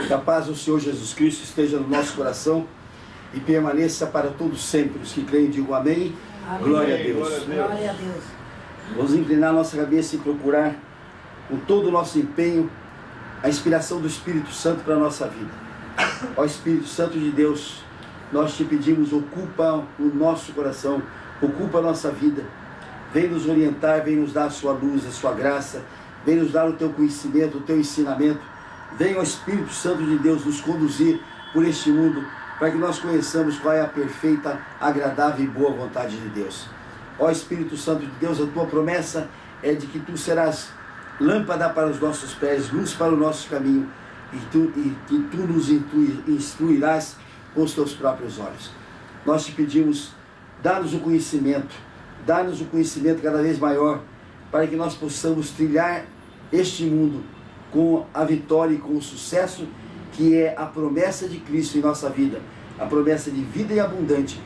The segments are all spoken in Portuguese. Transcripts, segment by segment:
Que a paz do Senhor Jesus Cristo esteja no nosso coração e permaneça para todos sempre. Os que creem digam amém. Amém. Glória a Deus. Glória a Deus. Vamos inclinar nossa cabeça e procurar com todo o nosso empenho a inspiração do Espírito Santo para a nossa vida. Ó Espírito Santo de Deus, nós te pedimos, ocupa o nosso coração, ocupa a nossa vida. Vem nos orientar, vem nos dar a sua luz, a sua graça, vem nos dar o teu conhecimento, o teu ensinamento. Vem, ó Espírito Santo de Deus, nos conduzir por este mundo, para que nós conheçamos qual é a perfeita, agradável e boa vontade de Deus. Ó Espírito Santo de Deus, a tua promessa é de que tu serás lâmpada para os nossos pés, luz para o nosso caminho, e que tu nos instruirás com os teus próprios olhos. Nós te pedimos, dá-nos o conhecimento cada vez maior, para que nós possamos trilhar este mundo com a vitória e com o sucesso que é a promessa de Cristo em nossa vida, a promessa de vida em abundância,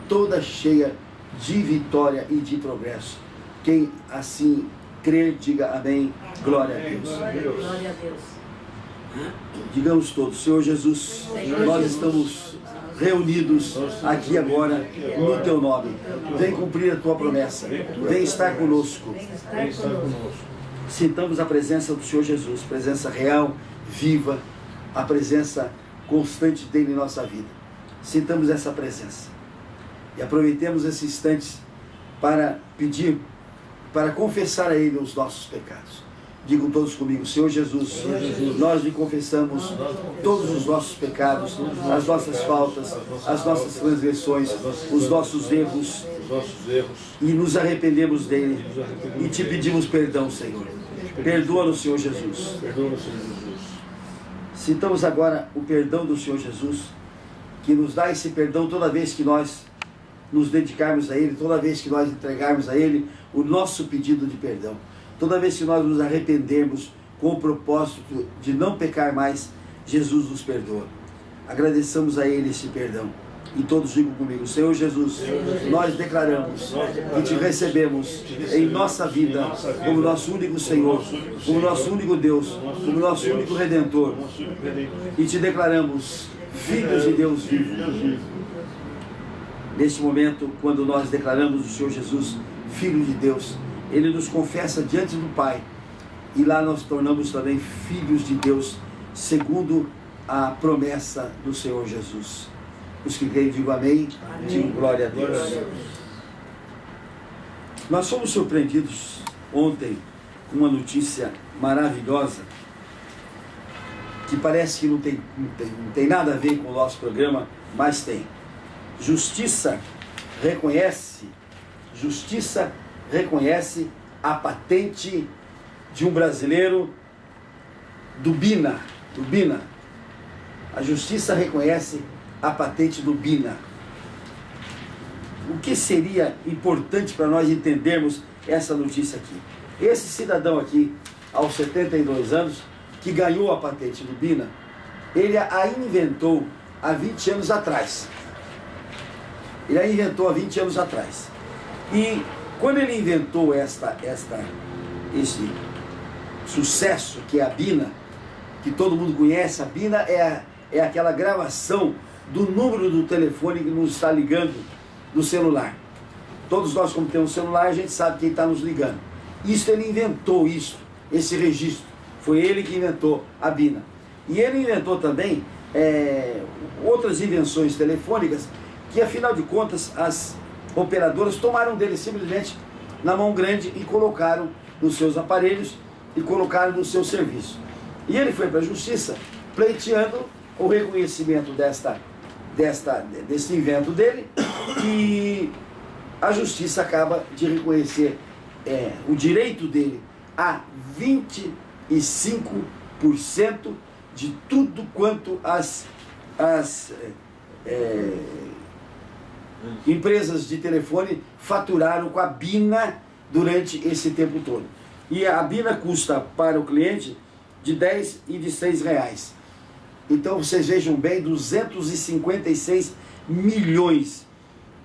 toda cheia de vitória e de progresso. Quem assim crer, diga amém. Glória a Deus. Glória a Deus. Digamos todos, Senhor Jesus, nós estamos reunidos aqui agora no teu nome. Vem cumprir a tua promessa, vem estar conosco. Sintamos a presença do Senhor Jesus, presença real, viva, a presença constante dele em nossa vida. Sintamos essa presença e aproveitemos esses instantes para pedir, para confessar a ele os nossos pecados. Digam todos comigo, Senhor Jesus, nós lhe confessamos todos os nossos pecados, as nossas faltas, as nossas transgressões, os nossos erros, e nos arrependemos dele, e te pedimos perdão, Senhor. Perdoa-nos, Senhor Jesus. Citamos agora o perdão do Senhor Jesus, que nos dá esse perdão toda vez que nós nos dedicarmos a ele, toda vez que nós entregarmos a ele o nosso pedido de perdão. Toda vez que nós nos arrependermos com o propósito de não pecar mais, Jesus nos perdoa. Agradeçamos a ele esse perdão. E todos digam comigo, Senhor Jesus, nós declaramos que te recebemos em nossa vida como nosso único Senhor, como nosso único Deus, como nosso único Redentor. E te declaramos filhos de Deus vivo. Neste momento, quando nós declaramos o Senhor Jesus, Filho de Deus, ele nos confessa diante do Pai, e lá nós tornamos também filhos de Deus, segundo a promessa do Senhor Jesus. Os que creem, digam amém, digam glória a Deus. Nós fomos surpreendidos ontem com uma notícia maravilhosa, que parece que não tem nada a ver com o nosso programa, mas tem. Justiça reconhece a patente de um brasileiro do BINA. A Justiça reconhece a patente do BINA. O que seria importante para nós entendermos essa notícia aqui? Esse cidadão aqui, aos 72 anos, que ganhou a patente do BINA, ele a inventou há 20 anos atrás. E quando ele inventou esse sucesso que é a BINA, que todo mundo conhece, a BINA é aquela gravação do número do telefone que nos está ligando do celular. Todos nós, como temos celular, a gente sabe quem está nos ligando. Ele inventou esse registro. Foi ele que inventou a BINA. E ele inventou também outras invenções telefônicas que, afinal de contas, as operadoras tomaram dele simplesmente na mão grande e colocaram nos seus aparelhos e colocaram no seu serviço. E ele foi para a Justiça pleiteando o reconhecimento desse invento dele, e a Justiça acaba de reconhecer o direito dele a 25% de tudo quanto as empresas de telefone faturaram com a BINA durante esse tempo todo. E a BINA custa para o cliente de 10 e de 6 reais. Então vocês vejam bem, 256 milhões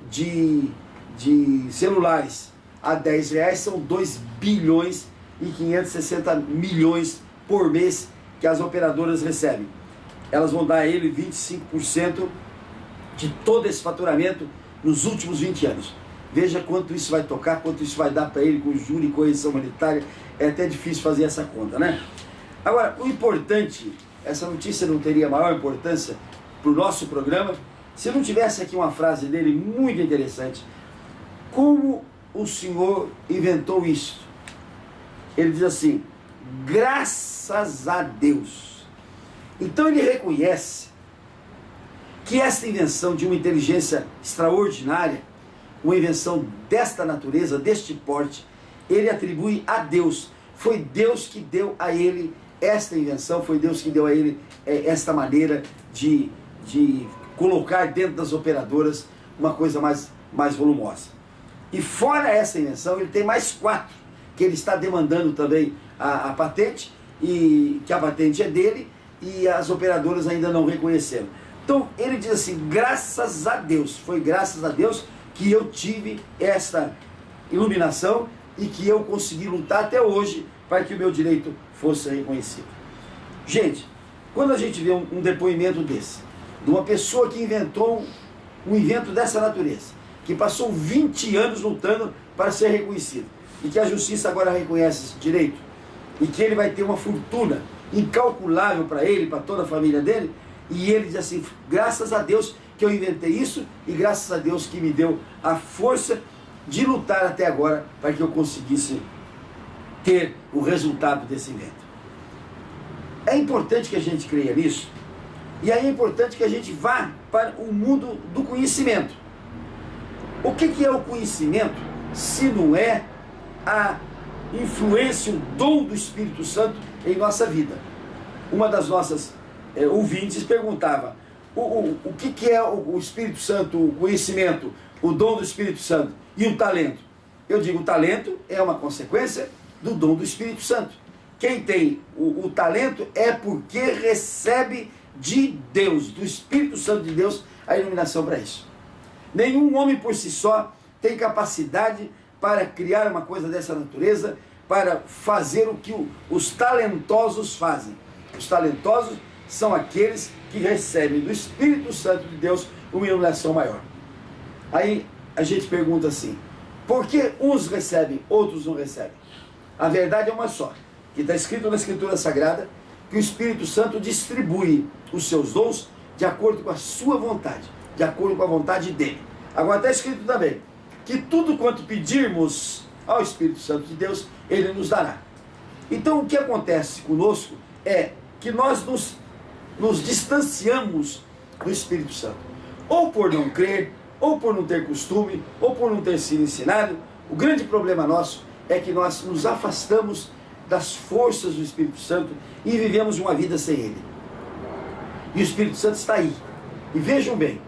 de celulares a 10 reais são 2 bilhões e 560 milhões por mês que as operadoras recebem. Elas vão dar a ele 25% de todo esse faturamento nos últimos 20 anos. Veja quanto isso vai tocar, quanto isso vai dar para ele com juros e correção monetária. É até difícil fazer essa conta, né? Agora, o importante, essa notícia não teria maior importância para o nosso programa se não tivesse aqui uma frase dele muito interessante. Como o Senhor inventou isso? Ele diz assim: graças a Deus. Então ele reconhece que esta invenção de uma inteligência extraordinária, uma invenção desta natureza, deste porte, ele atribui a Deus. Foi Deus que deu a ele esta invenção, foi Deus que deu a ele esta maneira de colocar dentro das operadoras uma coisa mais volumosa. E fora essa invenção, ele tem mais 4, que ele está demandando também a patente, e que a patente é dele, e as operadoras ainda não reconheceram. Então ele diz assim: graças a Deus, foi graças a Deus que eu tive esta iluminação e que eu consegui lutar até hoje para que o meu direito fosse reconhecido. Gente, quando a gente vê um depoimento desse, de uma pessoa que inventou um invento dessa natureza, que passou 20 anos lutando para ser reconhecido, e que a justiça agora reconhece esse direito, e que ele vai ter uma fortuna incalculável para ele, para toda a família dele, e ele diz assim: graças a Deus que eu inventei isso, e graças a Deus que me deu a força de lutar até agora para que eu conseguisse ter o resultado desse invento. É importante que a gente creia nisso, e aí é importante que a gente vá para o mundo do conhecimento. O que é o conhecimento se não é a influência, o dom do Espírito Santo em nossa vida? Uma das nossas ouvintes perguntava: o que é o Espírito Santo, o conhecimento, o dom do Espírito Santo e o talento? Eu digo: o talento é uma consequência do dom do Espírito Santo. Quem tem o talento é porque recebe de Deus, do Espírito Santo de Deus, a iluminação para isso. Nenhum homem por si só tem capacidade para criar uma coisa dessa natureza, para fazer o que os talentosos fazem. Os talentosos são aqueles que recebem do Espírito Santo de Deus uma iluminação maior. Aí a gente pergunta assim: por que uns recebem, outros não recebem? A verdade é uma só, que está escrito na Escritura Sagrada, que o Espírito Santo distribui os seus dons de acordo com a sua vontade, de acordo com a vontade dele. Agora está escrito também que tudo quanto pedirmos ao Espírito Santo de Deus, ele nos dará. Então o que acontece conosco é que nós nos distanciamos do Espírito Santo, ou por não crer, ou por não ter costume, ou por não ter sido ensinado. O grande problema nosso é que nós nos afastamos das forças do Espírito Santo e vivemos uma vida sem ele. E o Espírito Santo está aí. E vejam bem,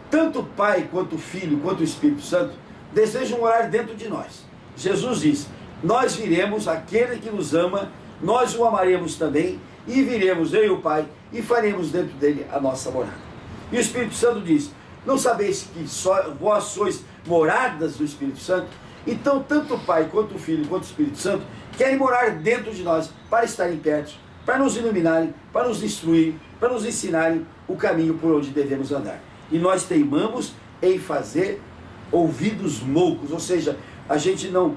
tanto o Pai, quanto o Filho, quanto o Espírito Santo desejam morar dentro de nós. Jesus diz: nós viremos aquele que nos ama, nós o amaremos também, e viremos, eu e o Pai, e faremos dentro dele a nossa morada. E o Espírito Santo diz: não sabeis que vós sois moradas do Espírito Santo? Então tanto o Pai, quanto o Filho, quanto o Espírito Santo querem morar dentro de nós, para estarem perto, para nos iluminarem, para nos instruir, para nos ensinarem o caminho por onde devemos andar. E nós teimamos em fazer ouvidos moucos, ou seja, a gente não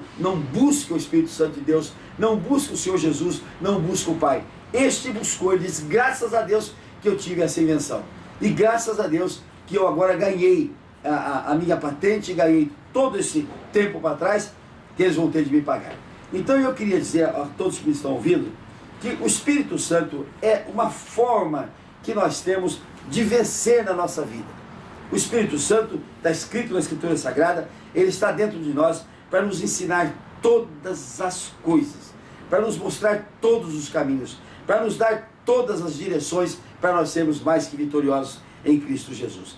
busca o Espírito Santo de Deus, não busca o Senhor Jesus, não busca o Pai. Este buscou, ele diz: graças a Deus que eu tive essa invenção, e graças a Deus que eu agora ganhei a minha patente, ganhei todo esse tempo para trás, que eles vão ter de me pagar. Então eu queria dizer a todos que me estão ouvindo, que o Espírito Santo é uma forma que nós temos de vencer na nossa vida. O Espírito Santo, está escrito na Escritura Sagrada, ele está dentro de nós para nos ensinar todas as coisas, para nos mostrar todos os caminhos, para nos dar todas as direções para nós sermos mais que vitoriosos em Cristo Jesus.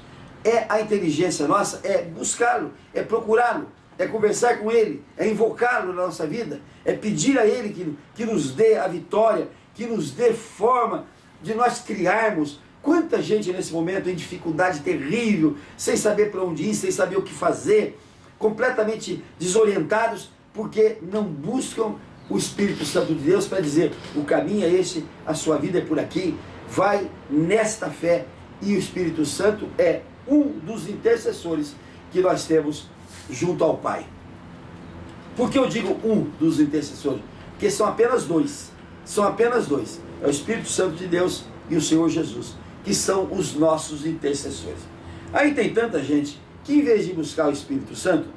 A inteligência nossa é buscá-lo, é procurá-lo, é conversar com ele, é invocá-lo na nossa vida, é pedir a ele que nos dê a vitória, que nos dê forma de nós criarmos. Quanta gente nesse momento em dificuldade terrível, sem saber para onde ir, sem saber o que fazer, completamente desorientados, porque não buscam o Espírito Santo de Deus para dizer: o caminho é esse, a sua vida é por aqui, vai nesta fé. E o Espírito Santo é um dos intercessores que nós temos junto ao Pai. Por que eu digo um dos intercessores? Porque são apenas dois. São apenas dois. É o Espírito Santo de Deus e o Senhor Jesus, que são os nossos intercessores. Aí tem tanta gente que, em vez de buscar o Espírito Santo,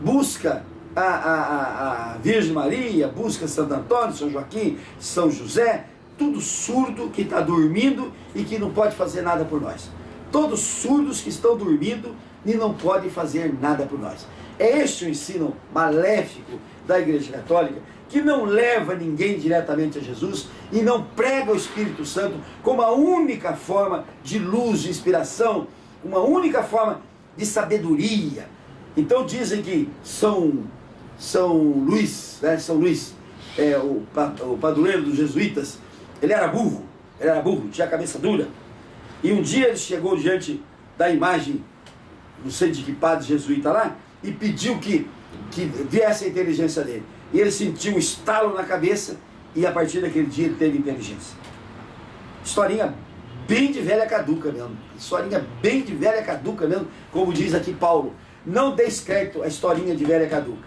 busca a Virgem Maria, busca Santo Antônio, São Joaquim, São José, tudo surdo que está dormindo e que não pode fazer nada por nós. Todos surdos que estão dormindo e não podem fazer nada por nós. É este o ensino maléfico da Igreja Católica, que não leva ninguém diretamente a Jesus e não prega o Espírito Santo como a única forma de luz, de inspiração, uma única forma de sabedoria. Então dizem que São Luís, né? São Luís, o padroeiro dos jesuítas, ele era burro, tinha a cabeça dura. E um dia ele chegou diante da imagem, não sei de que padre jesuíta lá, e pediu que viesse a inteligência dele. E ele sentiu um estalo na cabeça, e a partir daquele dia ele teve inteligência. Historinha bem de velha caduca mesmo. Historinha bem de velha caduca mesmo, como diz aqui Paulo. Não dê crédito à historinha de velha caduca,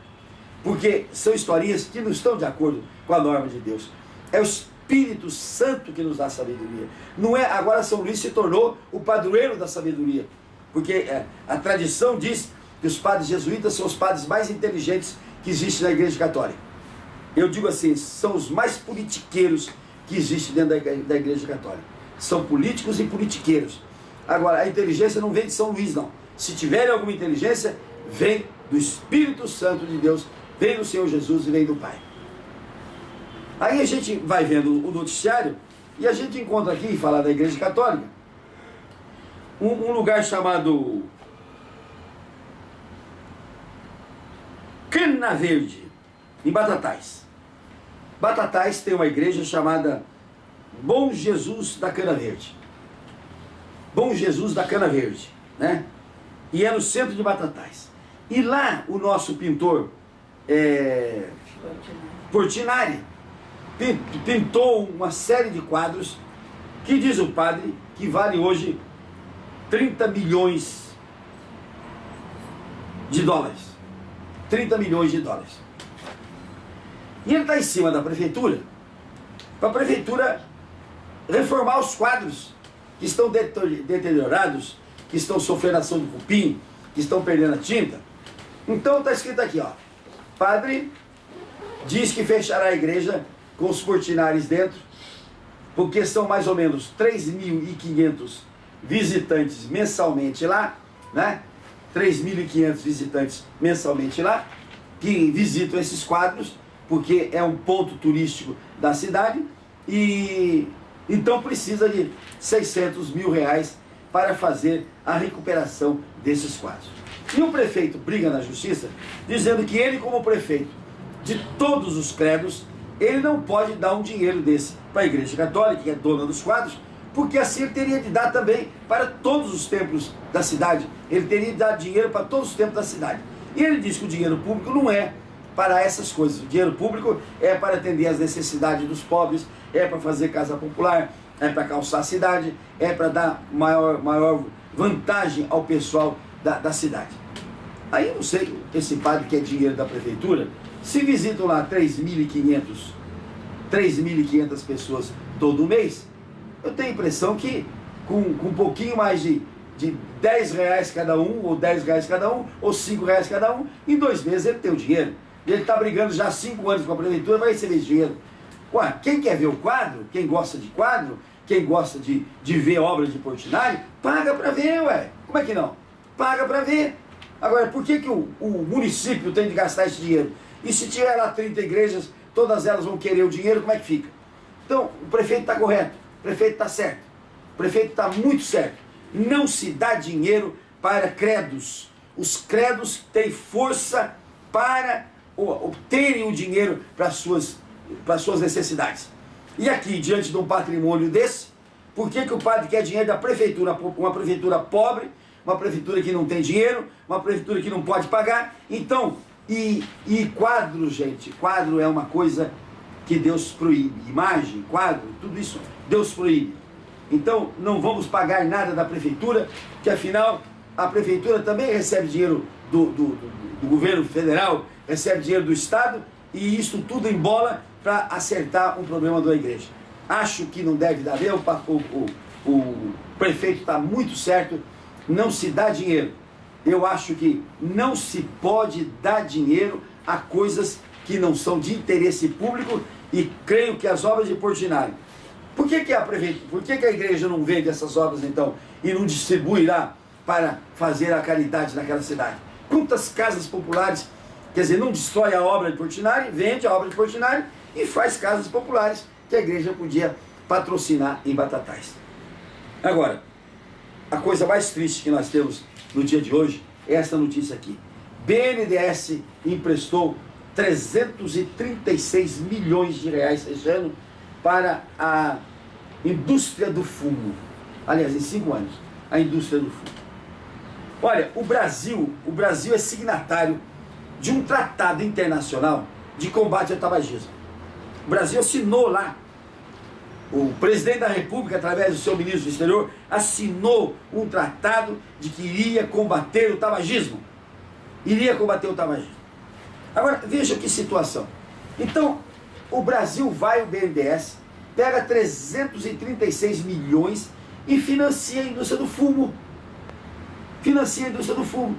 porque são historinhas que não estão de acordo com a norma de Deus. É o Espírito Santo que nos dá sabedoria. Não é, agora São Luís se tornou o padroeiro da sabedoria, porque a tradição diz que os padres jesuítas são os padres mais inteligentes que existem na Igreja Católica. Eu digo assim, são os mais politiqueiros que existem dentro da Igreja Católica. São políticos e politiqueiros. Agora, a inteligência não vem de São Luís, não. Se tiverem alguma inteligência, vem do Espírito Santo de Deus, vem do Senhor Jesus e vem do Pai. Aí a gente vai vendo o noticiário e a gente encontra aqui, falar da Igreja Católica, um lugar chamado Cana Verde, em Batatais. Batatais tem uma igreja chamada Bom Jesus da Cana Verde. Bom Jesus da Cana Verde, né? E é no centro de Batatais. E lá o nosso pintor Portinari pintou uma série de quadros que diz o padre que vale hoje 30 milhões de dólares. 30 milhões de dólares. E ele está em cima da prefeitura, para a prefeitura reformar os quadros que estão deteriorados, que estão sofrendo ação do cupim, que estão perdendo a tinta. Então está escrito aqui, ó: padre diz que fechará a igreja com os Portinares dentro, porque são mais ou menos 3.500 visitantes mensalmente lá, né? 3.500 visitantes mensalmente lá, que visitam esses quadros, porque é um ponto turístico da cidade, e então precisa de 600 mil reais para fazer a recuperação desses quadros. E o prefeito briga na justiça, dizendo que ele, como prefeito de todos os credos, ele não pode dar um dinheiro desse para a Igreja Católica, que é dona dos quadros, porque assim ele teria de dar também para todos os templos da cidade. Ele teria de dar dinheiro para todos os templos da cidade. E ele diz que o dinheiro público não é para essas coisas. O dinheiro público é para atender as necessidades dos pobres, é para fazer casa popular, é para calçar a cidade, é para dar maior vantagem ao pessoal da cidade. Aí eu não sei, esse padre que é dinheiro da prefeitura, se visitam lá 3.500 pessoas todo mês, eu tenho a impressão que com um pouquinho mais de 10 reais cada um, ou 10 reais cada um, ou 5 reais cada um, em 2 meses ele tem o dinheiro. Ele está brigando já há 5 anos com a prefeitura, vai receber esse dinheiro. Ué, quem quer ver o quadro, quem gosta de quadro, quem gosta de ver obra de Portinari, paga para ver, ué. Como é que não? Paga para ver. Agora, por que o município tem de gastar esse dinheiro? E se tiver lá 30 igrejas, todas elas vão querer o dinheiro, como é que fica? Então, o prefeito está correto, o prefeito está certo, o prefeito está muito certo. Não se dá dinheiro para credos. Os credos têm força para obterem o dinheiro para as suas necessidades. E aqui, diante de um patrimônio desse, por que o padre quer dinheiro da prefeitura? Uma prefeitura pobre, uma prefeitura que não tem dinheiro, uma prefeitura que não pode pagar. Então, E quadro, gente, quadro é uma coisa que Deus proíbe. Imagem, quadro, tudo isso Deus proíbe. Então não vamos pagar nada da prefeitura, que afinal a prefeitura também recebe dinheiro do governo federal, recebe dinheiro do Estado, e isso tudo embola para acertar um problema da igreja. Acho que não deve dar, o prefeito está muito certo, não se dá dinheiro. Eu acho que não se pode dar dinheiro a coisas que não são de interesse público, e creio que as obras de Portinari. Por que a igreja não vende essas obras então e não distribui lá para fazer a caridade naquela cidade? Quantas casas populares, quer dizer, não destrói a obra de Portinari, vende a obra de Portinari e faz casas populares que a igreja podia patrocinar em Batatais. Agora, a coisa mais triste que nós temos no dia de hoje é essa notícia aqui. BNDES emprestou 336 milhões de reais esse ano para a indústria do fumo. Aliás, em 5 anos, a indústria do fumo. Olha, o Brasil é signatário de um tratado internacional de combate ao tabagismo. O Brasil assinou lá. O presidente da República, através do seu ministro do exterior, assinou um tratado de que iria combater o tabagismo. Iria combater o tabagismo. Agora, veja que situação. Então, o Brasil vai, o BNDES, pega 336 milhões e financia a indústria do fumo. Financia a indústria do fumo.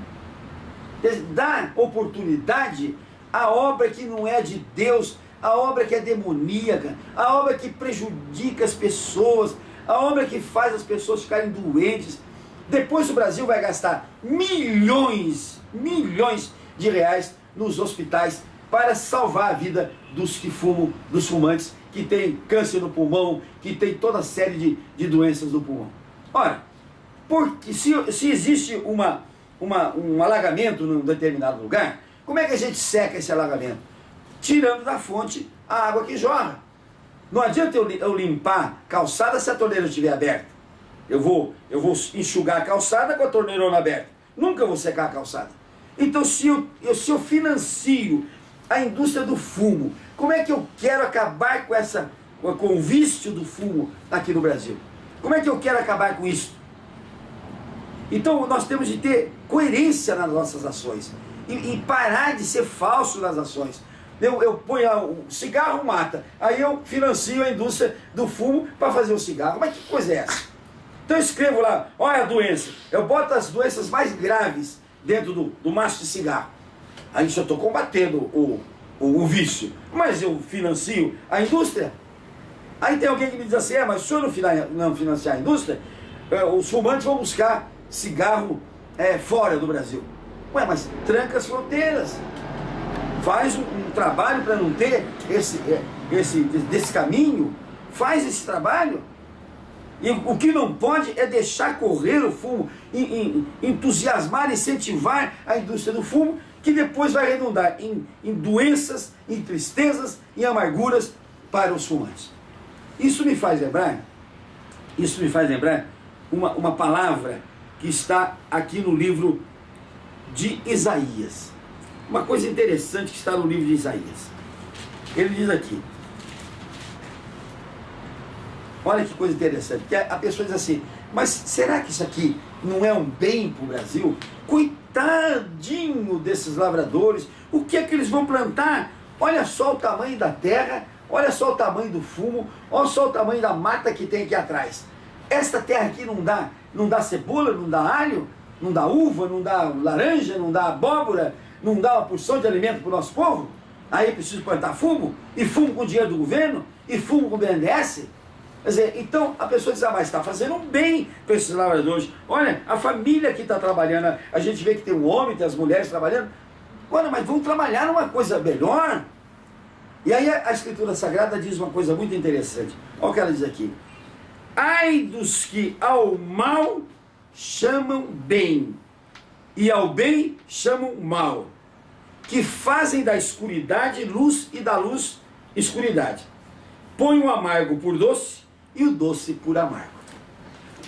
Dá oportunidade à obra que não é de Deus, a obra que é demoníaca, a obra que prejudica as pessoas, a obra que faz as pessoas ficarem doentes. Depois o Brasil vai gastar milhões de reais nos hospitais para salvar a vida dos que fumam, dos fumantes, que tem câncer no pulmão, que tem toda a série de doenças no pulmão. Ora, porque se existe um alagamento num determinado lugar, como é que a gente seca esse alagamento? Tirando da fonte a água que jorra. Não adianta eu limpar calçada se a torneira estiver aberta. Eu vou enxugar a calçada com a torneirona aberta. Nunca vou secar a calçada. Então, se eu financio a indústria do fumo, como é que eu quero acabar com o vício do fumo aqui no Brasil? Como é que eu quero acabar com isso? Então, nós temos de ter coerência nas nossas ações e parar de ser falso nas ações. Eu ponho o cigarro mata, aí eu financio a indústria do fumo para fazer o cigarro. Mas que coisa é essa? Então eu escrevo lá, olha a doença, eu boto as doenças mais graves dentro do maço de cigarro. Aí eu estou combatendo o vício, mas eu financio a indústria. Aí tem alguém que me diz assim, mas se o senhor não financiar a indústria, os fumantes vão buscar cigarro fora do Brasil. Ué, mas tranca as fronteiras. Faz um trabalho para não ter desse caminho. Faz esse trabalho. E o que não pode é deixar correr o fumo, entusiasmar, incentivar a indústria do fumo, que depois vai redundar em doenças, em tristezas, em amarguras para os fumantes. Isso me faz lembrar uma palavra que está aqui no livro de Isaías. Uma coisa interessante que está no livro de Isaías. Ele diz aqui, olha que coisa interessante, que a pessoa diz assim, mas será que isso aqui não é um bem para o Brasil? Coitadinho desses lavradores, o que é que eles vão plantar? Olha só o tamanho da terra, olha só o tamanho do fumo, olha só o tamanho da mata que tem aqui atrás. Esta terra aqui não dá cebola, não dá alho, não dá uva, não dá laranja, não dá abóbora, não dá uma porção de alimento para o nosso povo? Aí preciso plantar fumo, e fumo com dinheiro do governo, e fumo com o BNDES? Quer dizer, então a pessoa diz, mas está fazendo um bem para esses lavradores. Olha, a família que está trabalhando, a gente vê que tem um homem, tem as mulheres trabalhando. Olha, mas vamos trabalhar numa coisa melhor. E aí a Escritura Sagrada diz uma coisa muito interessante. Olha o que ela diz aqui. Ai dos que ao mal chamam bem, e ao bem chamam mal, que fazem da escuridade luz e da luz escuridade. Põe o amargo por doce e o doce por amargo.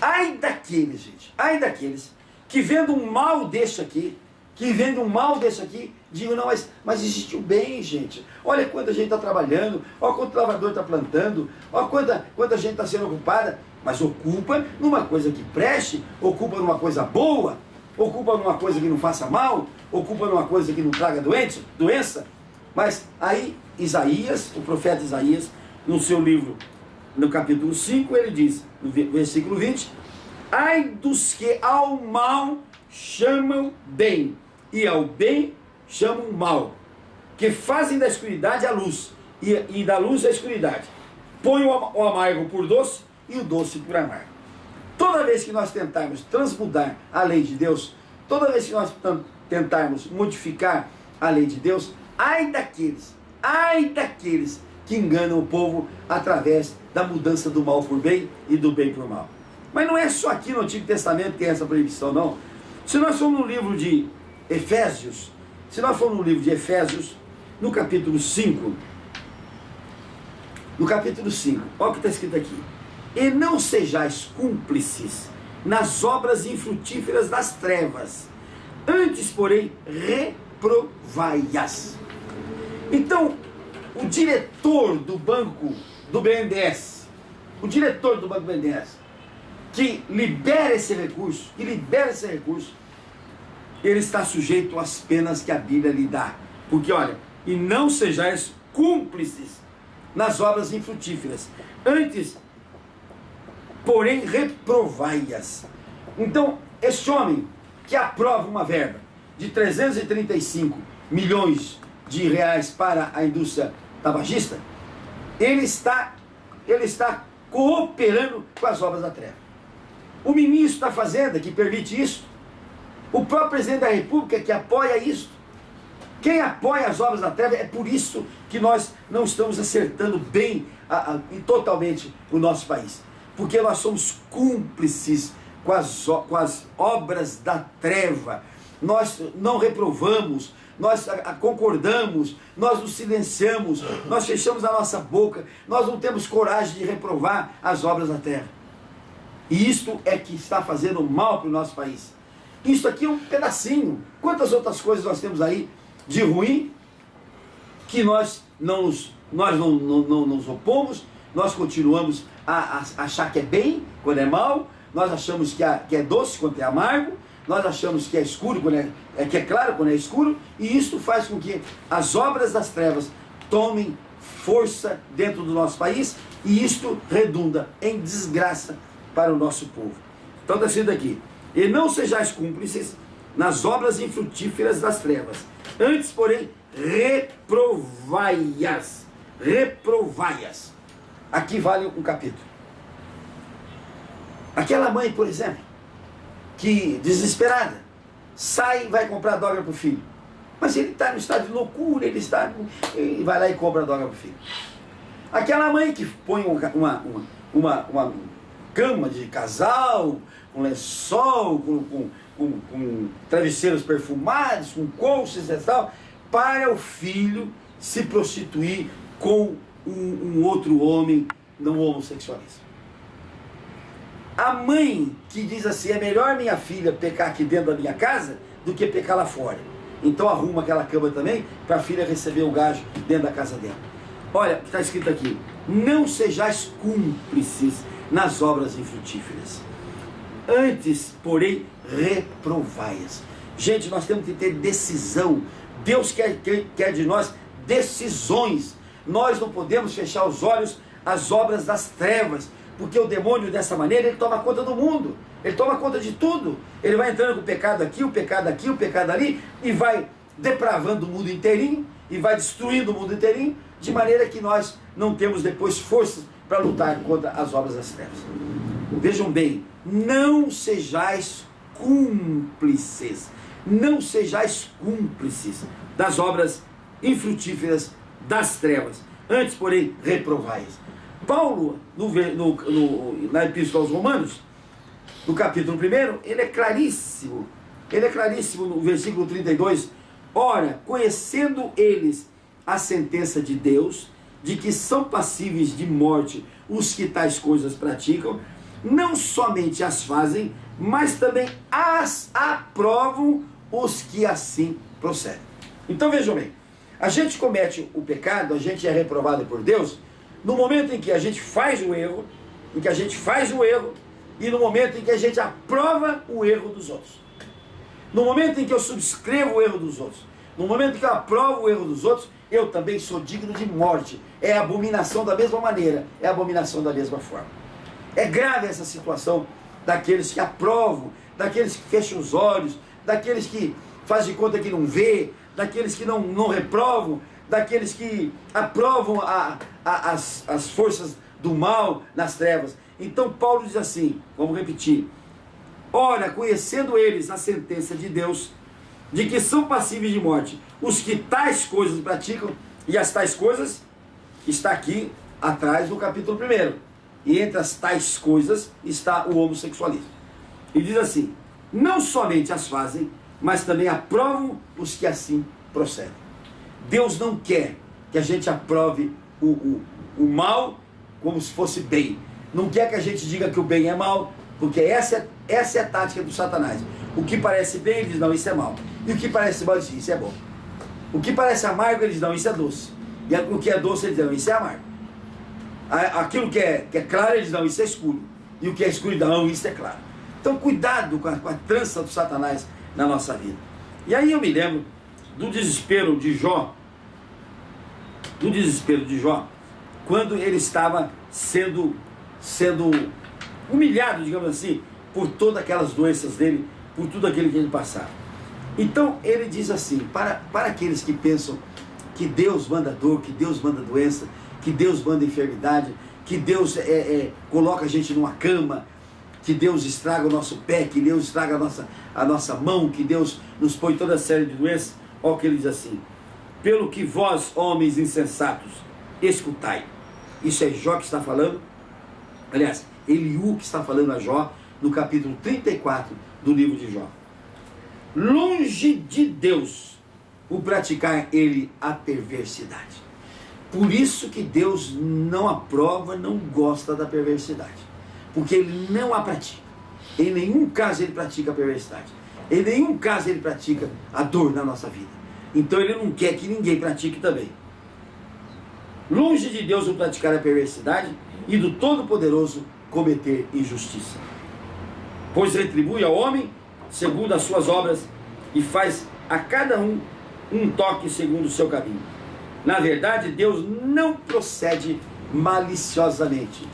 Ai daqueles, gente, ai daqueles que vendo um mal deste aqui, que vendo um mal desse aqui, digam, não, mas existe o bem, gente. Olha quanta gente está trabalhando, olha quanto trabalhador está plantando, olha quanta gente está sendo ocupada, mas ocupa numa coisa que preste, ocupa numa coisa boa, ocupa numa coisa que não faça mal, ocupa numa coisa que não traga doença. Mas aí Isaías, o profeta Isaías, no seu livro, no capítulo 5, ele diz, no versículo 20, ai dos que ao mal chamam bem, e ao bem chamam mal, que fazem da escuridade a luz, e da luz a escuridade, põe o amargo por doce, e o doce por amargo. Toda vez que nós tentarmos transmudar a lei de Deus, toda vez que nós tentarmos modificar a lei de Deus, ai daqueles que enganam o povo através da mudança do mal por bem e do bem por mal. Mas não é só aqui no Antigo Testamento que tem essa proibição, não. Se nós formos no livro de Efésios, no capítulo 5, olha o que está escrito aqui. E não sejais cúmplices nas obras infrutíferas das trevas, antes, porém, reprovai-as. Então, o diretor do banco do BNDES, que libera esse recurso, ele está sujeito às penas que a Bíblia lhe dá. Porque, olha, e não sejais cúmplices nas obras infrutíferas, antes, porém, reprovai-as. Então, este homem que aprova uma verba de 335 milhões de reais para a indústria tabagista, ele está cooperando com as obras da treva. O ministro da Fazenda que permite isso, o próprio presidente da República que apoia isso. Quem apoia as obras da treva, é por isso que nós não estamos acertando bem e totalmente o nosso país. Porque nós somos cúmplices com as obras da treva. Nós não reprovamos, nós concordamos, nós nos silenciamos, nós fechamos a nossa boca, nós não temos coragem de reprovar as obras da terra. E isto é que está fazendo mal para o nosso país. Isso aqui é um pedacinho. Quantas outras coisas nós temos aí de ruim que nós não nos opomos, nós continuamos a achar que é bem quando é mal, nós achamos que é doce quando é amargo, nós achamos que é escuro quando que é claro quando é escuro, e isso faz com que as obras das trevas tomem força dentro do nosso país, e isto redunda em desgraça para o nosso povo. Então está escrito aqui, e não sejais cúmplices nas obras infrutíferas das trevas, antes, porém, reprovai-as. Aqui vale um capítulo. Aquela mãe, por exemplo, que desesperada, sai e vai comprar droga para o filho. Mas ele está no estado de loucura, ele vai lá e compra droga para o filho. Aquela mãe que põe uma cama de casal, com lençol, com travesseiros perfumados, com colchas e tal, para o filho se prostituir com um outro homem não homossexualista. A mãe que diz assim, é melhor minha filha pecar aqui dentro da minha casa do que pecar lá fora. Então arruma aquela cama também para a filha receber o gajo dentro da casa dela. Olha, está escrito aqui, não sejais cúmplices nas obras infrutíferas. Antes, porém, reprovai-as. Gente, nós temos que ter decisão. Deus quer de nós decisões. Nós não podemos fechar os olhos às obras das trevas, porque o demônio, dessa maneira, ele toma conta do mundo. Ele toma conta de tudo. Ele vai entrando com o pecado aqui, o pecado aqui, o pecado ali, e vai depravando o mundo inteirinho, e vai destruindo o mundo inteirinho, de maneira que nós não temos depois forças para lutar contra as obras das trevas. Vejam bem, não sejais cúmplices. Não sejais cúmplices das obras infrutíferas das trevas. Antes, porém, reprovai-as. Paulo, na Epístola aos Romanos, no capítulo 1, ele é claríssimo no versículo 32. Ora, conhecendo eles a sentença de Deus, de que são passíveis de morte os que tais coisas praticam, não somente as fazem, mas também as aprovam os que assim procedem. Então vejam bem, a gente comete o pecado, a gente é reprovado por Deus, no momento em que a gente faz o erro, e no momento em que a gente aprova o erro dos outros. No momento em que eu subscrevo o erro dos outros, no momento em que eu aprovo o erro dos outros, eu também sou digno de morte. É abominação da mesma maneira, é abominação da mesma forma. É grave essa situação daqueles que aprovam, daqueles que fecham os olhos, daqueles que fazem de conta que não vê, daqueles que não reprovam, daqueles que aprovam as forças do mal nas trevas. Então Paulo diz assim, vamos repetir: ora, conhecendo eles a sentença de Deus, de que são passíveis de morte os que tais coisas praticam, e as tais coisas está aqui atrás no capítulo 1, e entre as tais coisas está o homossexualismo. E diz assim: não somente as fazem, mas também aprovam os que assim procedem. Deus não quer que a gente aprove o mal como se fosse bem. Não quer que a gente diga que o bem é mal, porque essa é a tática do Satanás. O que parece bem, ele diz, não, isso é mal. E o que parece mal, ele diz, isso é bom. O que parece amargo, ele diz, não, isso é doce. E o que é doce, ele diz, não, isso é amargo. Aquilo que é claro, ele diz, não, isso é escuro. E o que é escuridão, não, isso é claro. Então, cuidado com a trança do Satanás na nossa vida. E aí eu me lembro do desespero de Jó, quando ele estava sendo humilhado, digamos assim, por todas aquelas doenças dele, por tudo aquilo que ele passava. Então ele diz assim, para aqueles que pensam que Deus manda dor, que Deus manda doença, que Deus manda enfermidade, que Deus coloca a gente numa cama, que Deus estraga o nosso pé, que Deus estraga a nossa mão, que Deus nos põe toda a série de doenças. Olha o que ele diz assim: pelo que vós, homens insensatos, escutai. Isso é Jó que está falando. Aliás, Eliú que está falando a Jó, no capítulo 34 do livro de Jó. Longe de Deus o praticar ele a perversidade. Por isso que Deus não aprova, não gosta da perversidade. Porque ele não a pratica. Em nenhum caso ele pratica a perversidade. Em nenhum caso ele pratica a dor na nossa vida. Então ele não quer que ninguém pratique também. Longe de Deus o praticar a perversidade e do Todo-Poderoso cometer injustiça. Pois retribui ao homem segundo as suas obras e faz a cada um toque segundo o seu caminho. Na verdade, Deus não procede maliciosamente.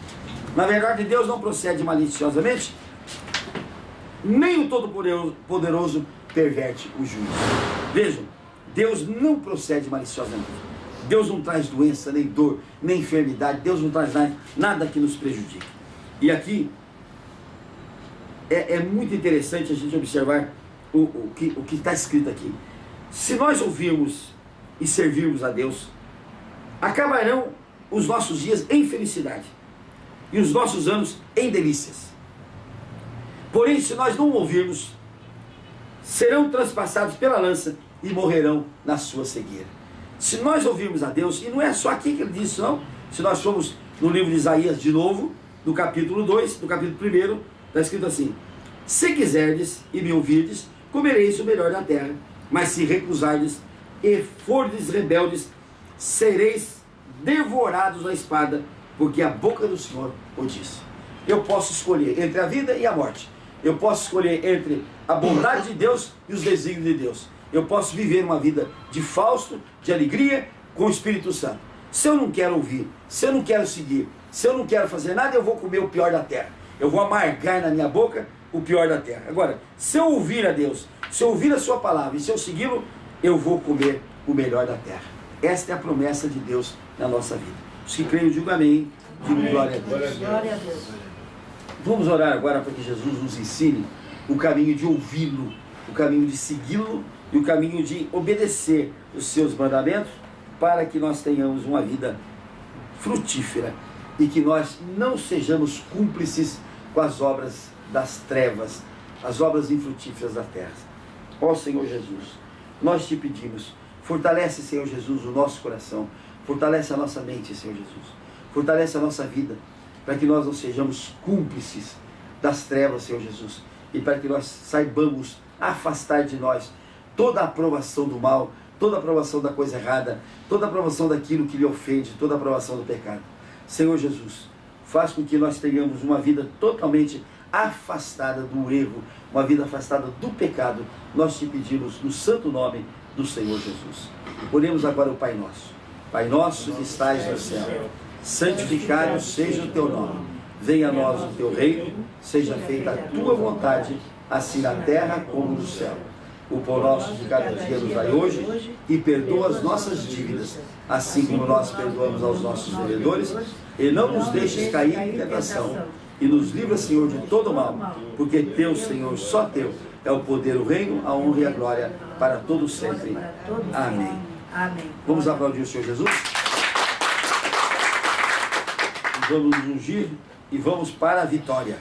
Na verdade, Deus não procede maliciosamente, nem o Todo-Poderoso perverte o juízo. Vejam, Deus não procede maliciosamente. Deus não traz doença, nem dor, nem enfermidade. Deus não traz nada que nos prejudique. E aqui é muito interessante a gente observar o que está escrito aqui. Se nós ouvirmos e servirmos a Deus, acabarão os nossos dias em felicidade e os nossos anos em delícias. Porém, se nós não ouvirmos, serão transpassados pela lança e morrerão na sua cegueira. Se nós ouvirmos a Deus, e não é só aqui que ele disse, não. Se nós formos no livro de Isaías de novo, no capítulo 2, no capítulo 1, está escrito assim: se quiserdes e me ouvirdes, comereis o melhor da terra, mas se recusardes e fordes rebeldes, sereis devorados à espada, porque a boca do Senhor o disse. Eu posso escolher entre a vida e a morte. Eu posso escolher entre a bondade de Deus e os desígnios de Deus. Eu posso viver uma vida de Fausto, de alegria, com o Espírito Santo. Se eu não quero ouvir, se eu não quero seguir, se eu não quero fazer nada, eu vou comer o pior da terra. Eu vou amargar na minha boca o pior da terra. Agora, se eu ouvir a Deus, se eu ouvir a sua palavra e se eu segui-lo, eu vou comer o melhor da terra. Esta é a promessa de Deus na nossa vida. Os que creem, digam amém. Digo glória a Deus. Glória a Deus. Vamos orar agora para que Jesus nos ensine o caminho de ouvi-lo, o caminho de segui-lo e o caminho de obedecer os seus mandamentos, para que nós tenhamos uma vida frutífera e que nós não sejamos cúmplices com as obras das trevas, as obras infrutíferas da terra. Ó Senhor Jesus, nós te pedimos, fortalece, Senhor Jesus, o nosso coração, fortalece a nossa mente, Senhor Jesus, fortalece a nossa vida, para que nós não sejamos cúmplices das trevas, Senhor Jesus, e para que nós saibamos afastar de nós toda a aprovação do mal, toda a aprovação da coisa errada, toda a aprovação daquilo que lhe ofende, toda a aprovação do pecado. Senhor Jesus, faz com que nós tenhamos uma vida totalmente afastada do erro, uma vida afastada do pecado. Nós te pedimos no santo nome do Senhor Jesus. Oremos agora o Pai Nosso. Pai nosso que estais no céu, santificado seja o teu nome. Venha a nós o teu reino, seja feita a tua vontade, assim na terra como no céu. O pão nosso de cada dia nos dai hoje, e perdoa as nossas dívidas, assim como nós perdoamos aos nossos devedores, e não nos deixes cair em tentação, e nos livra, Senhor, de todo mal, porque teu, Senhor, só teu, é o poder, o reino, a honra e a glória, para todos sempre. Amém. Vamos aplaudir o Senhor Jesus? Vamos nos ungir e vamos para a vitória.